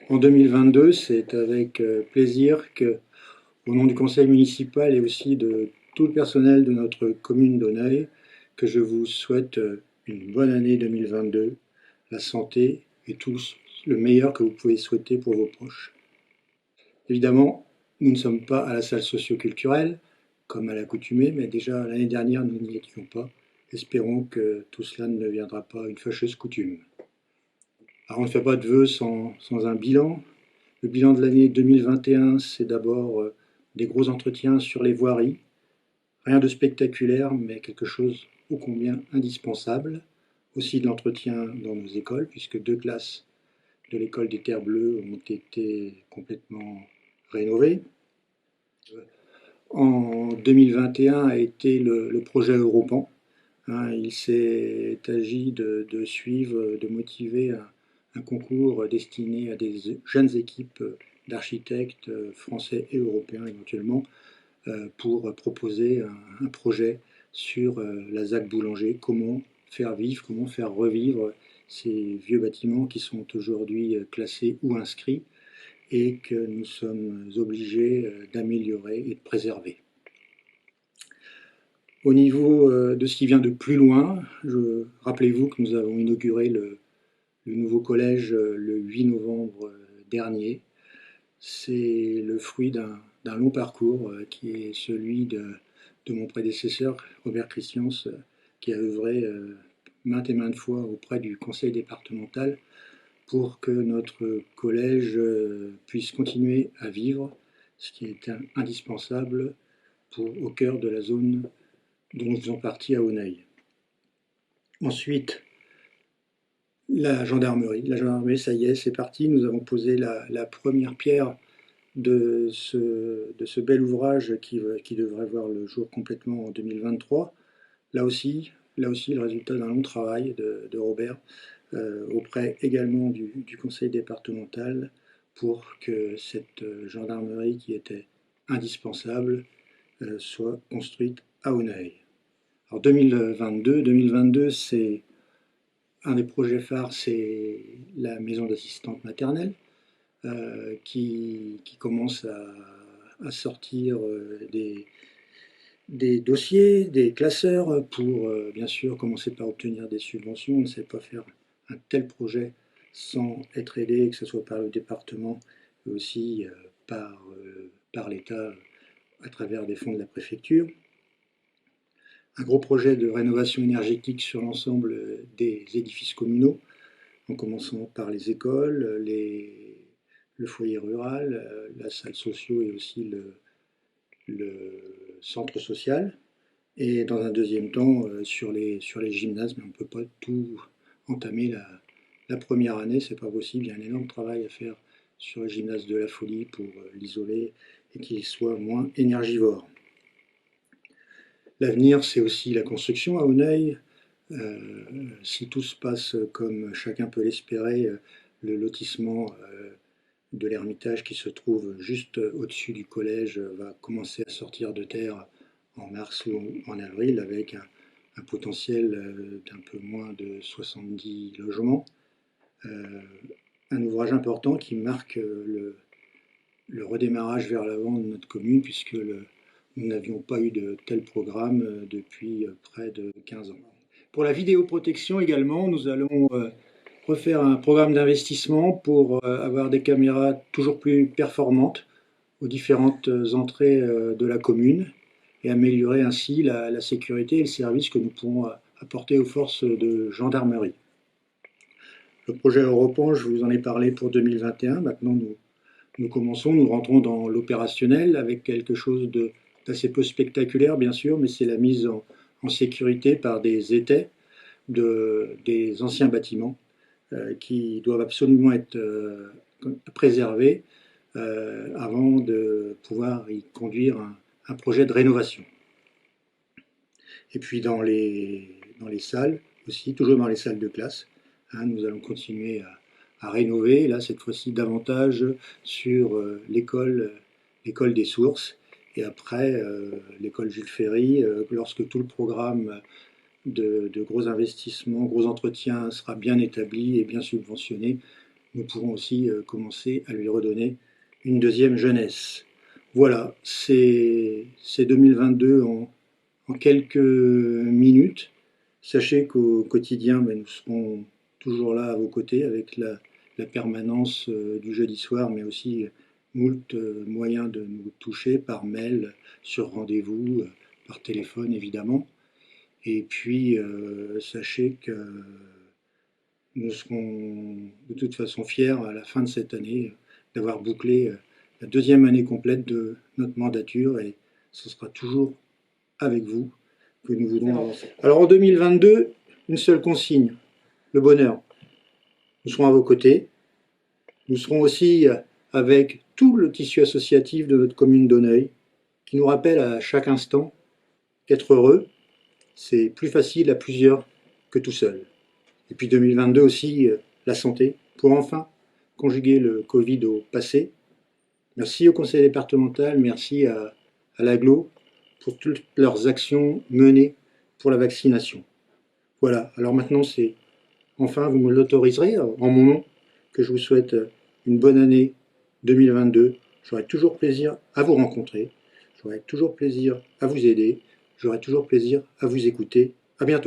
En 2022, c'est avec plaisir que, au nom du conseil municipal et aussi de tout le personnel de notre commune d'Auneuil, que je vous souhaite une bonne année 2022, la santé et tout le meilleur que vous pouvez souhaiter pour vos proches. Évidemment, nous ne sommes pas à la salle socio-culturelle, comme à l'accoutumée, mais déjà l'année dernière, nous n'y étions pas. Espérons que tout cela ne deviendra pas une fâcheuse coutume. Alors, on ne fait pas de vœux sans un bilan. Le bilan de l'année 2021, c'est d'abord des gros entretiens sur les voiries. Rien de spectaculaire, mais quelque chose ô combien indispensable. Aussi de l'entretien dans nos écoles, puisque 2 classes de l'école des Terres Bleues ont été complètement rénovées. En 2021 a été le projet Europan. Il s'est agi de suivre, de motiver un concours destiné à des jeunes équipes d'architectes français et européens éventuellement pour proposer un projet sur la ZAC Boulanger, comment faire vivre, comment faire revivre ces vieux bâtiments qui sont aujourd'hui classés ou inscrits et que nous sommes obligés d'améliorer et de préserver. Au niveau de ce qui vient de plus loin, rappelez-vous que nous avons inauguré le nouveau collège le 8 novembre dernier. C'est le fruit d'un long parcours qui est celui de mon prédécesseur, Robert Christians, qui a œuvré maintes et maintes fois auprès du conseil départemental pour que notre collège puisse continuer à vivre, ce qui est indispensable au cœur de la zone dont nous faisons partie à Auneuil. Ensuite, la gendarmerie. La gendarmerie, ça y est, c'est parti. Nous avons posé la première pierre de ce bel ouvrage qui devrait voir le jour complètement en 2023. Là aussi, le résultat d'un long travail de Robert auprès également du conseil départemental pour que cette gendarmerie qui était indispensable soit construite à Auneuil. Alors 2022, c'est un des projets phares, c'est la maison d'assistante maternelle qui commence à sortir des dossiers, des classeurs pour bien sûr commencer par obtenir des subventions. On ne sait pas faire un tel projet sans être aidé, que ce soit par le département mais aussi par l'État à travers des fonds de la préfecture. Un gros projet de rénovation énergétique sur l'ensemble des édifices communaux, en commençant par les écoles, le foyer rural, la salle socio et aussi le centre social. Et dans un deuxième temps, sur les gymnases, mais on ne peut pas tout entamer la première année, c'est pas possible. Il y a un énorme travail à faire sur le gymnase de la Folie pour l'isoler et qu'il soit moins énergivore. L'avenir, c'est aussi la construction à Auneuil. Si tout se passe comme chacun peut l'espérer, le lotissement de l'Ermitage qui se trouve juste au-dessus du collège va commencer à sortir de terre en mars ou en avril avec un potentiel d'un peu moins de 70 logements. Un ouvrage important qui marque le redémarrage vers l'avant de notre commune puisque nous n'avions pas eu de tel programme depuis près de 15 ans. Pour la vidéoprotection également, nous allons refaire un programme d'investissement pour avoir des caméras toujours plus performantes aux différentes entrées de la commune et améliorer ainsi la sécurité et le service que nous pouvons apporter aux forces de gendarmerie. Le projet Europan, je vous en ai parlé pour 2021. Maintenant, nous commençons, nous rentrons dans l'opérationnel avec quelque chose d'assez peu spectaculaire, bien sûr, mais c'est la mise en sécurité par des étais des anciens bâtiments qui doivent absolument être préservés avant de pouvoir y conduire un projet de rénovation. Et puis dans les salles aussi, toujours dans les salles de classe, nous allons continuer à rénover, là cette fois-ci davantage sur l'école des sources et après l'école Jules Ferry, lorsque tout le programme de gros investissements, gros entretiens sera bien établi et bien subventionné, nous pourrons aussi commencer à lui redonner une deuxième jeunesse. Voilà, c'est 2022 en quelques minutes. Sachez qu'au quotidien, nous serons toujours là à vos côtés avec la permanence du jeudi soir, mais aussi moult moyens de nous toucher par mail, sur rendez-vous, par téléphone évidemment. Et puis, sachez que nous serons de toute façon fiers à la fin de cette année d'avoir bouclé la deuxième année complète de notre mandature et ce sera toujours avec vous que nous voudrons avancer. Alors en 2022, une seule consigne, le bonheur. Nous serons à vos côtés. Nous serons aussi avec tout le tissu associatif de notre commune d'Auneuil qui nous rappelle à chaque instant qu'être heureux, c'est plus facile à plusieurs que tout seul. Et puis 2022 aussi, la santé, pour enfin conjuguer le Covid au passé. Merci au conseil départemental, merci à l'AGLO pour toutes leurs actions menées pour la vaccination. Voilà, alors maintenant c'est, enfin vous me l'autoriserez en mon nom, que je vous souhaite une bonne année 2022. J'aurai toujours plaisir à vous rencontrer, j'aurai toujours plaisir à vous aider, j'aurai toujours plaisir à vous écouter. À bientôt.